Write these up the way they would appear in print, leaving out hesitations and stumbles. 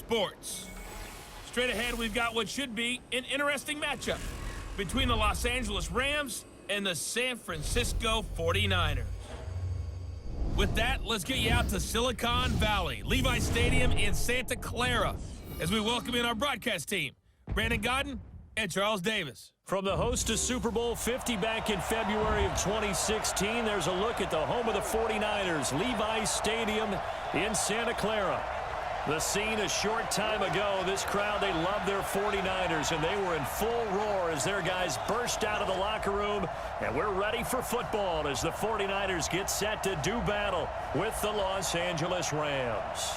Sports. Straight ahead, we've got what should be an interesting matchup between the Los Angeles Rams and the San Francisco 49ers. With that, let's get you out to Silicon Valley, Levi Stadium in Santa Clara, as we welcome in our broadcast team, Brandon Gaudin and Charles Davis. From the host to Super Bowl 50 back in February of 2016, there's a look at the home of the 49ers, Levi Stadium in Santa Clara. The scene a short time ago, this crowd, they love their 49ers, and they were in full roar as their guys burst out of the locker room, and we're ready for football as the 49ers get set to do battle with the Los Angeles Rams.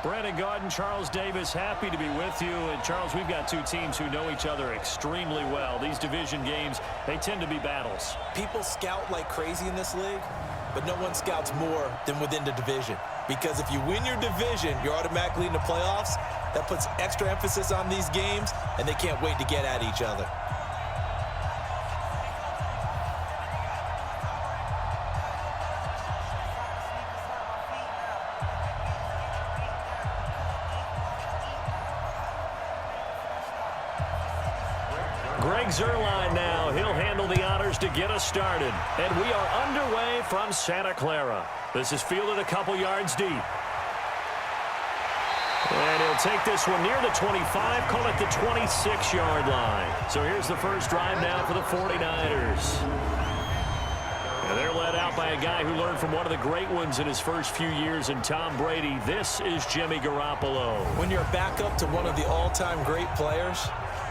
Brandon Gaudin, Charles Davis, happy to be with you. And Charles, we've got two teams who know each other extremely well. These division games, they tend to be battles. People scout like crazy in this league, but no one scouts more than within the division. Because if you win your division, you're automatically in the playoffs. That puts extra emphasis on these games, and they can't wait to get at each other. Greg Zuerlein now. He'll handle the honors to get us started. And we are underway from Santa Clara. This is fielded a couple yards deep. And he'll take this one near the 25, call it the 26-yard line. So here's the first drive now for the 49ers. And they're led out by a guy who learned from one of the great ones in his first few years in Tom Brady. This is Jimmy Garoppolo. When you're a backup to one of the all-time great players,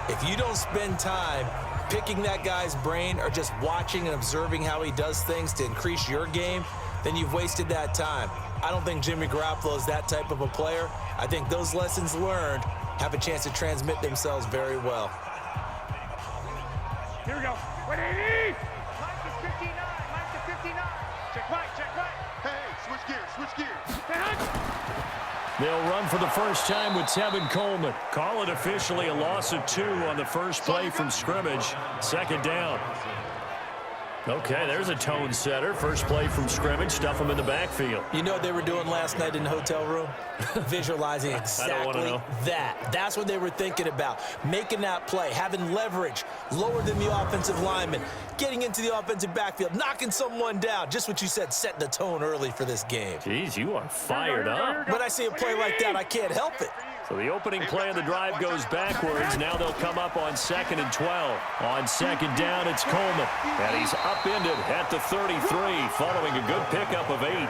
if you don't spend time picking that guy's brain or just watching and observing how he does things to increase your game, then you've wasted that time. I don't think Jimmy Garoppolo is that type of a player. I think those lessons learned have a chance to transmit themselves very well. Here we go. 180! Mike is 59. Mike to 59. Check right, check right. Hey, switch gears, switch gears. Hey, Hunt! They'll run for the first time with Tevin Coleman. Call it officially a loss of 2 on the first play from scrimmage. Second down. Okay, there's a tone setter. First play from scrimmage, stuff them in the backfield. You know what they were doing last night in the hotel room? Visualizing exactly that. That's what they were thinking about. Making that play, having leverage, lower than the offensive lineman, getting into the offensive backfield, knocking someone down. Just what you said, set the tone early for this game. Jeez, you are fired up. When I see a play like that, I can't help it. So the opening play of the drive goes backwards. Now they'll come up on 2nd and 12. On second down, it's Coleman. And he's upended at the 33, following a good pickup of 8.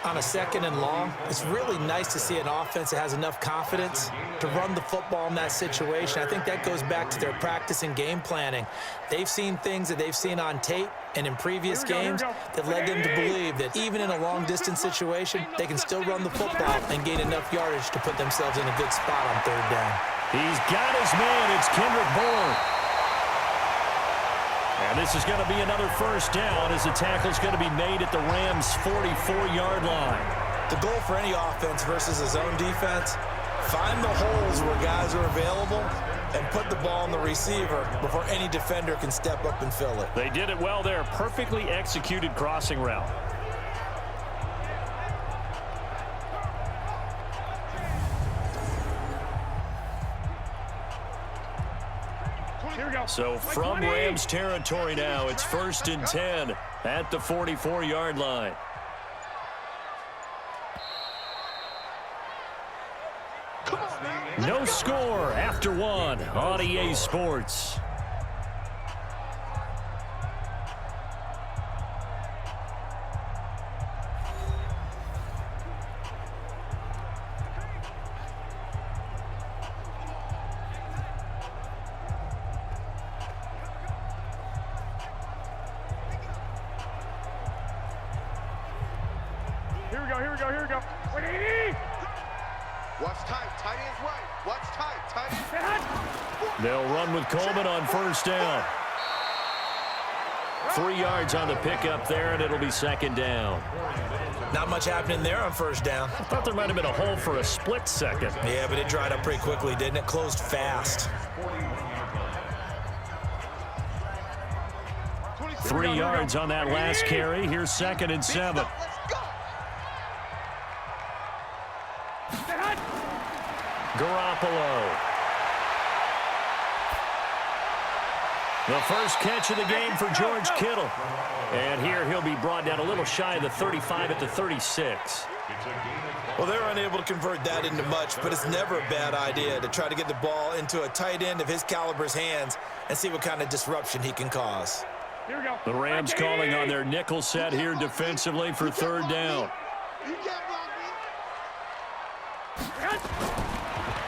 On a 2nd and long, it's really nice to see an offense that has enough confidence to run the football in that situation. I think that goes back to their practice and game planning. They've seen things that they've seen on tape and in previous games that led them to believe that even in a long-distance situation, they can still run the football and gain enough yardage to put themselves in a good spot on 3rd down. He's got his man. It's Kendrick Bourne. And this is going to be another first down as the tackle's going to be made at the Rams' 44-yard line. The goal for any offense versus his own defense, find the holes where guys are available and put the ball on the receiver before any defender can step up and fill it. They did it well there. Perfectly executed crossing route. So from Rams territory now, it's 1st and 10 at the 44-yard line. No score after 1 on EA Sports. Here we go. 180! Watch tight, tight ends right. Watch tight, tight ends. They'll run with Coleman on first down. 3 yards on the pickup there, and it'll be 2nd down. Not much happening there on first down. I thought there might have been a hole for a split second. Yeah, but it dried up pretty quickly, didn't it? Closed fast. 3 yards on that last carry. Here's 2nd and 7. Garoppolo. The first catch of the game for George Kittle. And here he'll be brought down a little shy of the 35 at the 36. Well, they're unable to convert that into much, but it's never a bad idea to try to get the ball into a tight end of his caliber's hands and see what kind of disruption he can cause. Here we go. The Rams calling on their nickel set here defensively for third down.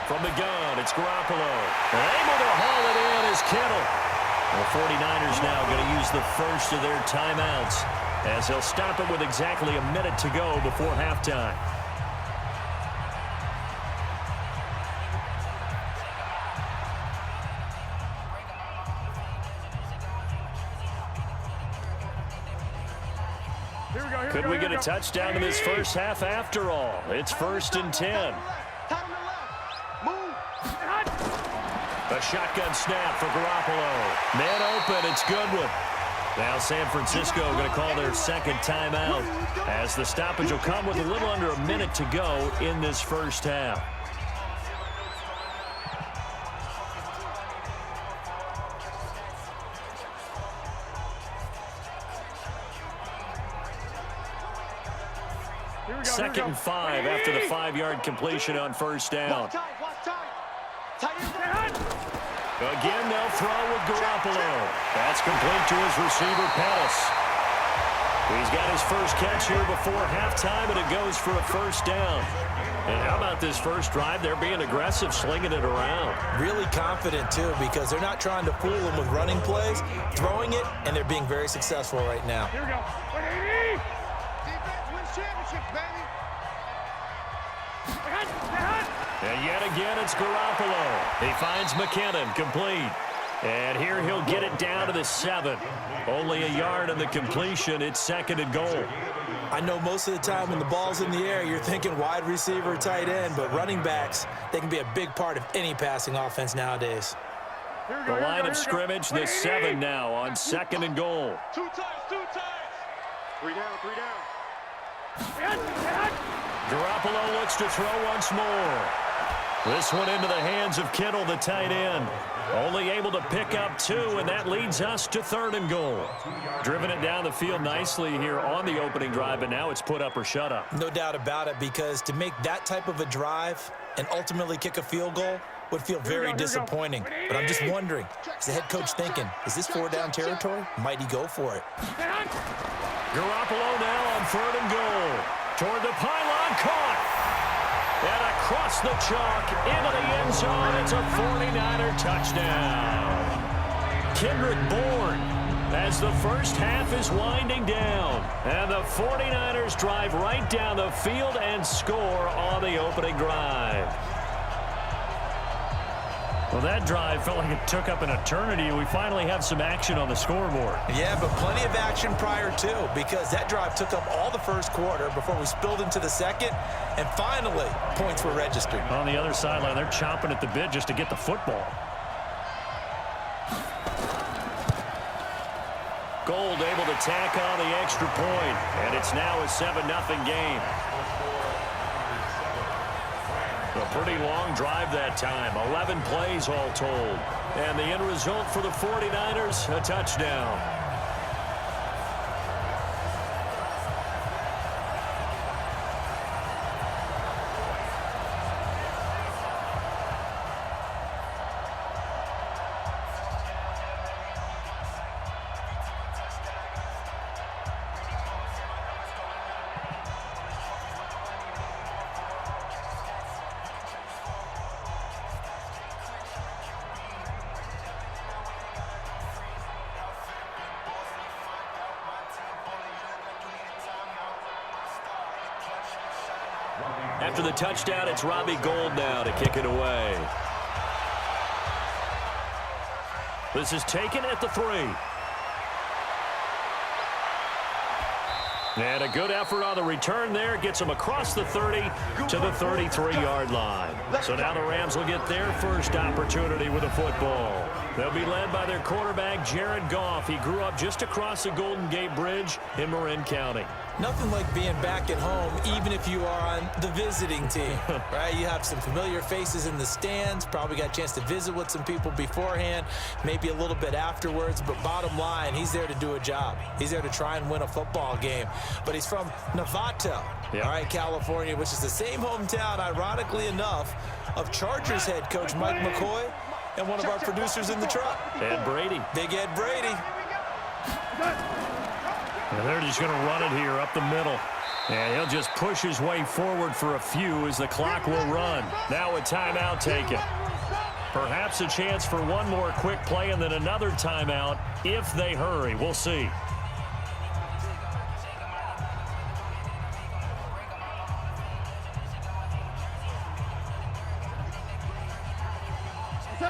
From the gun, it's Garoppolo. Able to haul it in is Kittle. The 49ers now going to use the first of their timeouts as they'll stop it with exactly a minute to go before halftime. Could we get a touchdown in this first half after all? It's 1st and 10. A shotgun snap for Garoppolo. Man open, it's Goodwin. Now San Francisco going to call their second timeout as the stoppage will come with a little under a minute to go in this first half. Second and 5 after the 5-yard completion on first down. Again, they'll throw with Garoppolo. That's complete to his receiver, Pettis. He's got his first catch here before halftime, and it goes for a first down. And how about this first drive? They're being aggressive, slinging it around. Really confident, too, because they're not trying to fool them with running plays, throwing it, and they're being very successful right now. Here we go. 180. Defense wins championships, baby. And yet again, it's Garoppolo. He finds McKinnon, complete. And here he'll get it down to the 7. Only a yard on the completion. It's 2nd and goal. I know most of the time when the ball's in the air, you're thinking wide receiver, tight end, but running backs, they can be a big part of any passing offense nowadays. The line of scrimmage, the 7 now on 2nd and goal. 2 times, 2 times. 3 down, 3 down. Garoppolo looks to throw once more. This one into the hands of Kittle, the tight end. Only able to pick up 2, and that leads us to 3rd and goal. Driven it down the field nicely here on the opening drive, but now it's put up or shut up. No doubt about it, because to make that type of a drive and ultimately kick a field goal would feel very disappointing. But I'm just wondering, is the head coach thinking, is this 4-down territory? Might he go for it? Garoppolo now on 3rd and goal. Toward the pylon, caught. And across the chalk, into the end zone, it's a 49er touchdown. Kendrick Bourne, as the first half is winding down. And the 49ers drive right down the field and score on the opening drive. Well, that drive felt like it took up an eternity, and we finally have some action on the scoreboard. Yeah, but plenty of action prior to, because that drive took up all the first quarter before we spilled into the second, and finally, points were registered. On the other sideline, they're chomping at the bit just to get the football. Gold able to tack on the extra point, and it's now a 7-0 game. A pretty long drive that time, 11 plays all told. And the end result for the 49ers, a touchdown. After the touchdown, it's Robbie Gould now to kick it away. This is taken at the 3. And a good effort on the return there. Gets him across the 30 to the 33-yard line. So now the Rams will get their first opportunity with the football. They'll be led by their quarterback, Jared Goff. He grew up just across the Golden Gate Bridge in Marin County. Nothing like being back at home, even if you are on the visiting team, right? You have some familiar faces in the stands, probably got a chance to visit with some people beforehand, maybe a little bit afterwards, but bottom line, he's there to do a job. He's there to try and win a football game. But he's from Novato, all right, California, which is the same hometown, ironically enough, of Chargers head coach Mike McCoy and one of our producers in the truck. Ed Brady. Big Ed Brady. And they're just going to run it here up the middle. And he'll just push his way forward for a few as the clock will run. Now a timeout taken. Perhaps a chance for one more quick play and then another timeout if they hurry. We'll see.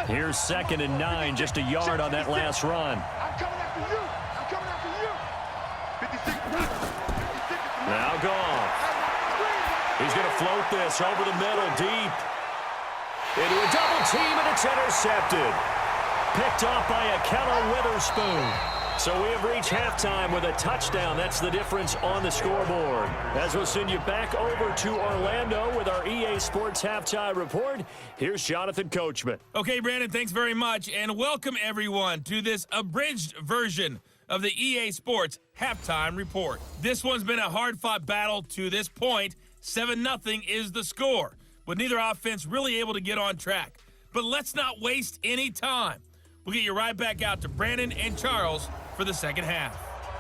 Here's 2nd and 9, just a yard on that last run. I'm coming after you. I'm coming after you. 56. Now Goff. He's going to float this over the middle, deep. Into a double team, and it's intercepted. Picked off by Akello Witherspoon. So we have reached halftime with a touchdown. That's the difference on the scoreboard. As we'll send you back over to Orlando with our EA Sports Halftime Report, here's Jonathan Coachman. Okay, Brandon, thanks very much, and welcome everyone to this abridged version of the EA Sports Halftime Report. This one's been a hard-fought battle to this point. 7-0 is the score, with neither offense really able to get on track. But let's not waste any time. We'll get you right back out to Brandon and Charles for the second half.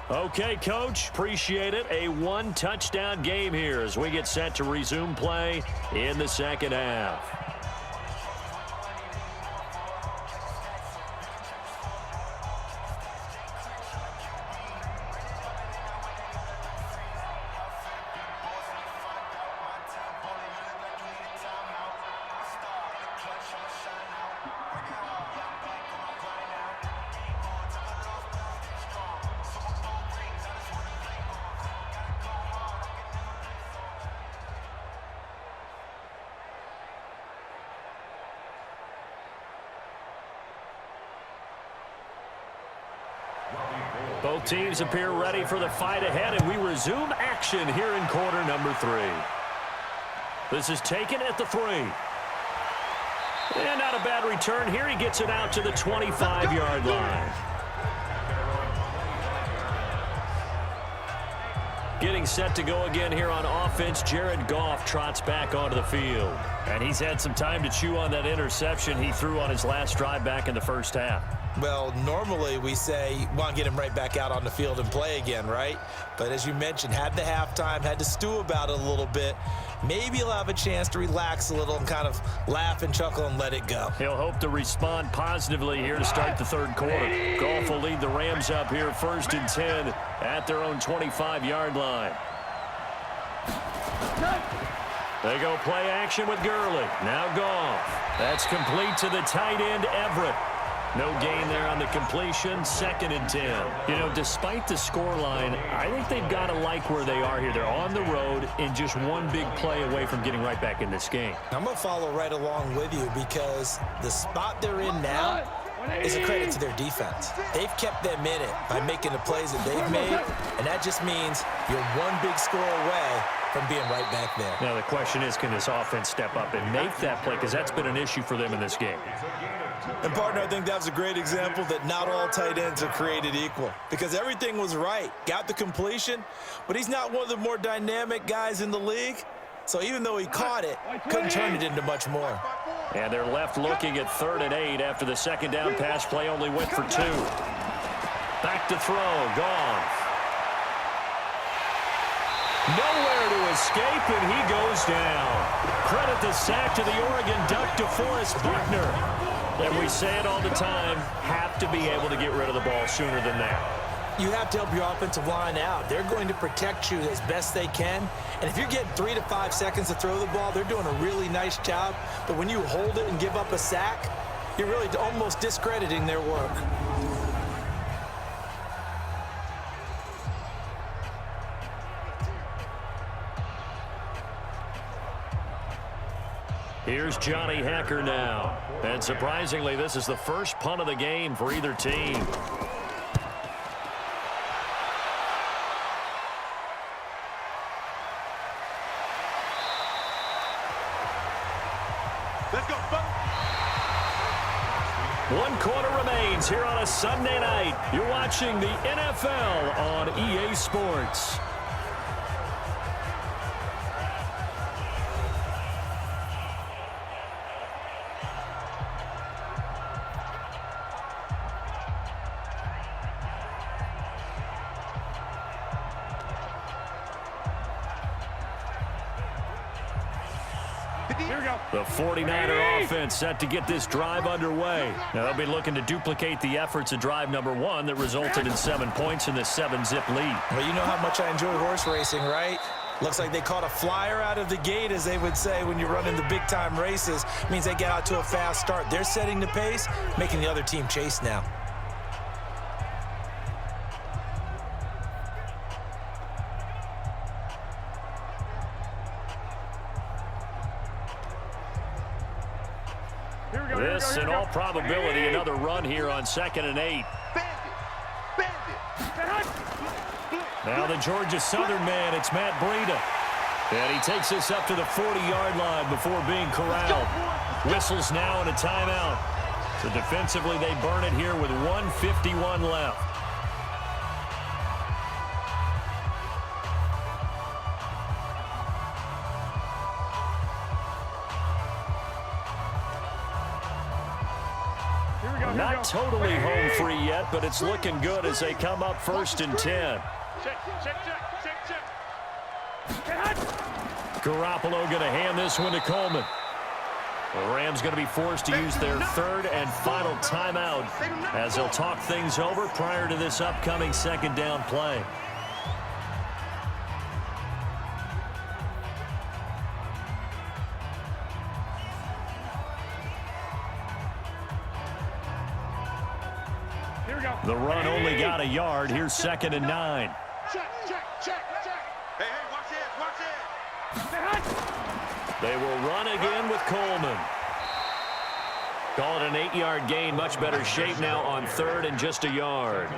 Okay, Coach, appreciate it. A one-touchdown game here as we get set to resume play in the second half. Both teams appear ready for the fight ahead, and we resume action here in quarter number 3. This is taken at the 3. And not a bad return here. He gets it out to the 25-yard line. Getting set to go again here on offense, Jared Goff trots back onto the field. And he's had some time to chew on that interception he threw on his last drive back in the first half. Well, normally we say, want to get him right back out on the field and play again, right? But as you mentioned, had the halftime, had to stew about it a little bit. Maybe he'll have a chance to relax a little and kind of laugh and chuckle and let it go. He'll hope to respond positively here to start the third quarter. Goff will lead the Rams up here 1st and 10 at their own 25-yard line. They go play action with Gurley. Now Goff. That's complete to the tight end, Everett. No gain there on the completion, 2nd and 10. You know, despite the scoreline, I think they've got to like where they are here. They're on the road and just one big play away from getting right back in this game. I'm going to follow right along with you because the spot they're in now is a credit to their defense. They've kept them in it by making the plays that they've made, and that just means you're one big score away from being right back there. Now the question is, can this offense step up and make that play? Because that's been an issue for them in this game. And, partner, I think that was a great example that not all tight ends are created equal because everything was right. Got the completion, but he's not one of the more dynamic guys in the league. So even though he caught it, couldn't turn it into much more. And they're left looking at 3rd and 8 after the second down pass play only went for 2. Back to throw. Goff. Nowhere to escape, and he goes down. Credit the sack to the Oregon Duck, DeForest Buckner. And we say it all the time, have to be able to get rid of the ball sooner than that. You have to help your offensive line out. They're going to protect you as best they can. And if you're getting 3 to 5 seconds to throw the ball, they're doing a really nice job. But when you hold it and give up a sack, you're really almost discrediting their work. Here's Johnny Hekker now. And surprisingly, this is the first punt of the game for either team. Let's go, folks. 1 quarter remains here on a Sunday night. You're watching the NFL on EA Sports. Here we go. The 49er offense set to get this drive underway. Now they'll be looking to duplicate the efforts of drive number 1 that resulted in 7 points in the 7-zip lead. Well, you know how much I enjoy horse racing, right? Looks like they caught a flyer out of the gate, as they would say when you're running the big-time races. Means they get out to a fast start. They're setting the pace, making the other team chase now. This, in all probability, another run here on 2nd and 8. Now the Georgia Southern man, it's Matt Breida. And he takes this up to the 40-yard line before being corralled. Whistles now and a timeout. So defensively, they burn it here with 1:51 left. Not totally home free yet, but it's looking good as they come up 1st and 10. Garoppolo going to hand this one to Coleman. The Rams going to be forced to use their 3rd and final timeout as they'll talk things over prior to this upcoming 2nd down play. The run only got a yard. Here's 2nd and 9. Check. Hey, watch it. They will run again with Coleman. Call it an 8-yard gain. Much better shape now on 3rd and just a yard.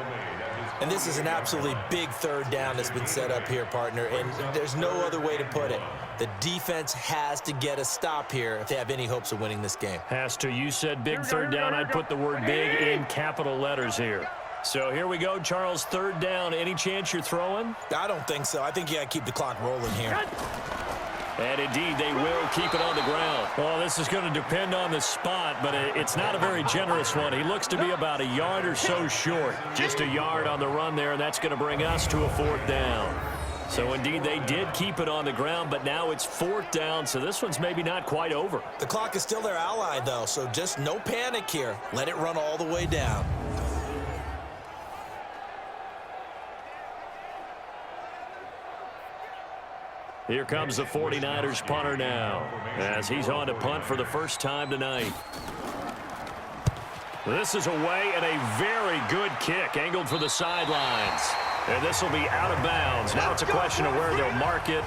And this is an absolutely big 3rd down that's been set up here, partner, and there's no other way to put it. The defense has to get a stop here if they have any hopes of winning this game. Has to. You said big 3rd down. I'd put the word big in capital letters here. So here we go, Charles, 3rd down. Any chance you're throwing? I don't think so. I think you got to keep the clock rolling here. And indeed, they will keep it on the ground. Well, this is going to depend on the spot, but it's not a very generous one. He looks to be about a yard or so short. Just a yard on the run there, and that's going to bring us to a 4th down. So, indeed, they did keep it on the ground, but now it's 4th down, so this one's maybe not quite over. The clock is still their ally, though, so just no panic here. Let it run all the way down. Here comes the 49ers punter now as he's on to punt for the first time tonight. This is away and a very good kick angled for the sidelines. And this will be out of bounds. Now it's a question of where they'll mark it.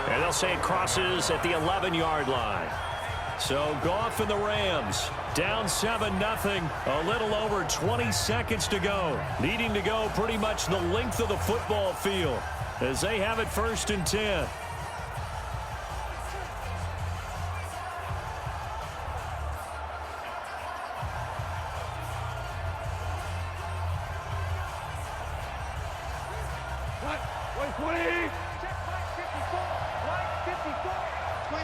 And they'll say it crosses at the 11-yard line. So Goff and the Rams down 7-0. A little over 20 seconds to go. Needing to go pretty much the length of the football field as they have it 1st and 10.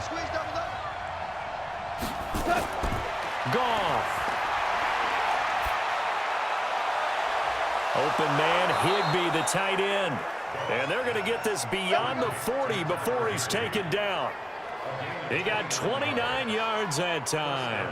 Squeeze, double up. Goff. Open man, Higbee, the tight end. And they're going to get this beyond the 40 before he's taken down. He got 29 yards that time.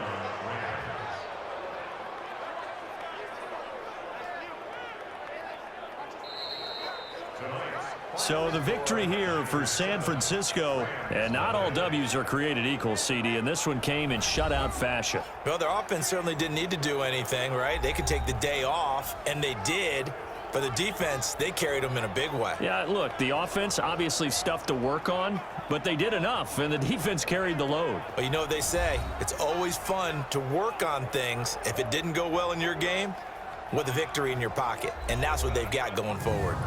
So the victory here for San Francisco, and not all W's are created equal, CD, and this one came in shutout fashion. Well, their offense certainly didn't need to do anything, right? They could take the day off, and they did. For the defense, they carried them in a big way. Yeah, look, the offense, obviously stuff to work on, but they did enough, and the defense carried the load. But you know what they say, it's always fun to work on things if it didn't go well in your game with a victory in your pocket, and that's what they've got going forward.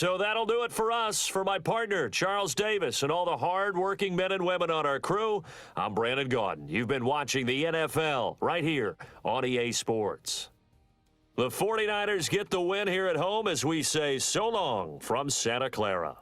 So that'll do it for us. For my partner, Charles Davis, and all the hard-working men and women on our crew, I'm Brandon Gaudin. You've been watching the NFL right here on EA Sports. The 49ers get the win here at home as we say so long from Santa Clara.